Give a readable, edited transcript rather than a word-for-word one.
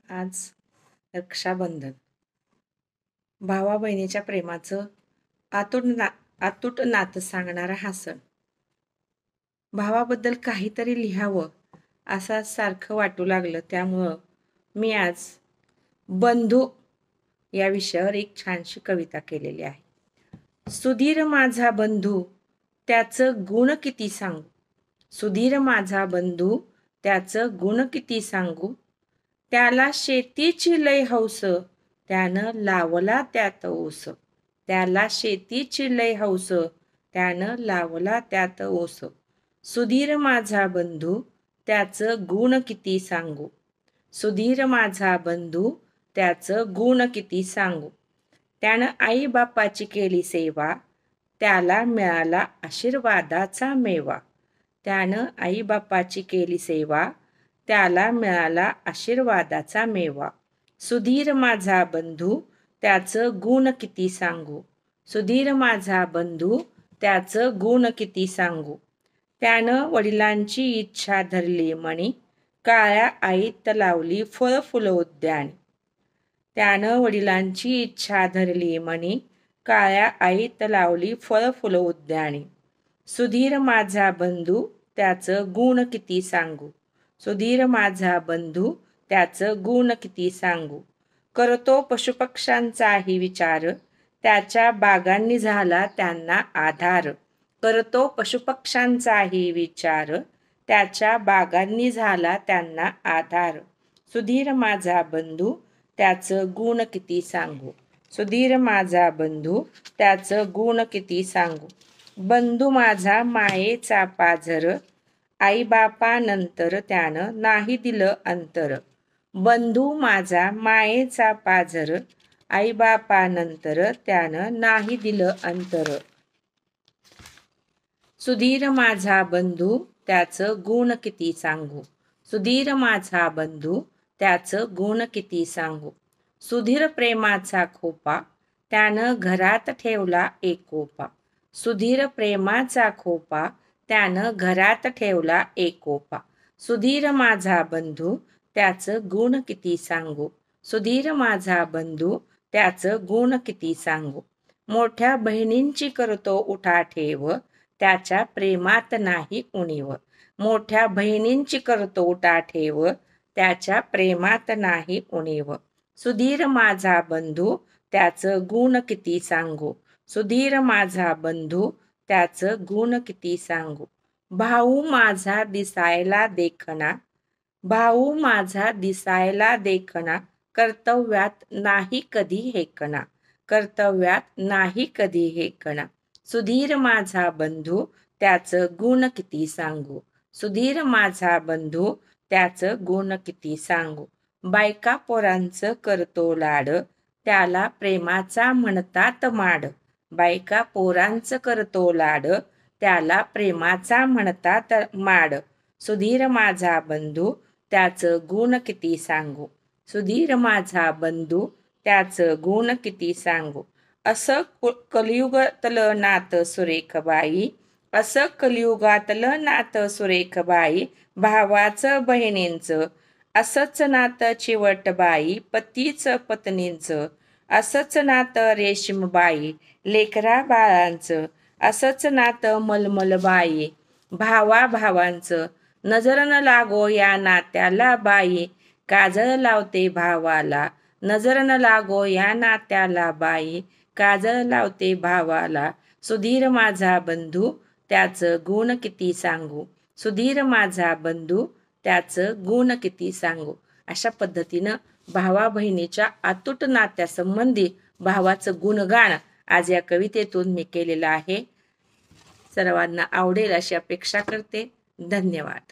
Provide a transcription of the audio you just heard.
आज रक्षाबंधन. भावा बहिणीच्या प्रेमाचं अतूट नातं सांगणारा हा सण. भावाबद्दल काहीतरी लिहावं असं सारखं वाटू लागलं, त्यामुळं मी आज बंधू या विषयावर एक छानशी कविता केलेली आहे. सुधीर माझा बंधू, त्याचं गुण किती सांगू. सुधीर माझा बंधू, त्याचं गुण किती सांगू. त्याला शेतीची लय हौस, त्यानं लावला त्यात ऊस. त्याला शेतीची लय हौस, त्यानं लावला त्यात ऊस. सुधीर माझा बंधू, त्याचं गुण किती सांगू. सुधीर माझा बंधू, त्याचं गुण किती सांगू. त्यानं आई बापाची केली सेवा, त्याला मिळाला आशीर्वादाचा मेवा. त्यानं आई बापाची केली सेवा, त्याला मिळाला आशीर्वादाचा मेवा. सुधीर माझा बंधू, त्याचं गुण किती सांगू. सुधीर माझा बंधू, त्याचं गुण किती सांगू. त्यानं वडिलांची इच्छा धरली मणी, काळ्या आईत लावली फळ फुल उद्यानी. त्यानं वडिलांची इच्छा धरली मणी, काळ्या आईत लावली फळ फुल उद्यानी. सुधीर माझा बंधू, त्याचं गुण किती सांगू. सुधीर माझा बंधू, त्याचं गुण किती सांगू. करतो पशुपक्ष्यांचाही विचार, त्याच्या बागांनी झाला त्यांना आधार. करतो पशुपक्ष्यांचाही विचार, त्याच्या बागांनी झाला त्यांना आधार. सुधीर माझा बंधू, त्याचं गुण किती सांगू. सुधीर माझा बंधू, त्याचं गुण किती सांगू. बंधू माझा मायेचा पाझर, आई बापानंतर त्यानं नाही दिलं अंतर. बंधू माझा मायेचा पाझर, आई बापानंतर त्यानं नाही दिलं अंतर. सुधीर माझा बंधू, त्याचं गुण किती सांगू. सुधीर माझा बंधू, त्याचं गुण किती सांगू. सुधीर प्रेमाचा खोपा, त्यानं घरात ठेवला एकोपा. सुधीर प्रेमाचा खोपा, त्यानं घरात ठेवला एकोपा. सुधीर माझा बंधू, त्याचं गुण किती सांगू. सुधीर माझा बंधू, त्याचं गुण किती सांगू. मोठ्या बहिणींची करतो उठाठेव, त्याच्या प्रेमात नाही उणीव. मोठ्या बहिणींची करतो उठाठेव, त्याच्या प्रेमात नाही उणीव. सुधीर माझा बंधू, त्याचं गुण किती सांगू. सुधीर माझा बंधू, त्याचं गुण किती सांगू. भाऊ माझा दिसायला देखना, भाऊ माझा दिसायला देखना, कर्तव्यात नाही कधी हेकना. कर्तव्यात नाही कधी हेकना. सुधीर माझा बंधू, त्याचं गुण किती सांगू. सुधीर माझा बंधू, त्याचं गुण किती सांगू. बायका पोरांचं करतो लाड, त्याला प्रेमाचा म्हणतात माड. बायका पोरांचं करतो लाड, त्याला प्रेमाचा म्हणतात माड. सुधीर माझा बंधू, त्याचं गुण किती सांगू. सुधीर माझा बंधू, त्याचं गुण किती सांगू. असं कलियुगातलं नातं सुरेख बाई, असं कलियुगातलं नातं सुरेख बाई, भावाचं बहिणींचं. असंच नातं चिवट बाई, पतीचं पत्नींचं. असंच नातं रेशीमबाई, लेकरा बाळांचं. असंच नातं मलमलबाई, भावा भावांचं. नजर न लागो या नात्याला बाई, काजळ लावते भावाला. नजर न लागो या नात्याला बाई, काजळ लावते भावाला. सुधीर माझा बंधू, त्याचं गुण किती सांगू. सुधीर माझा बंधू, त्याचं गुण किती सांगू. अशा पद्धतीनं भावा बहिणीच्या अतूट नात्यासंबंधी भावाचं गुणगान आज या कवितेतून मी केलेलं आहे. सर्वांना आवडेल अशी अपेक्षा करते. धन्यवाद.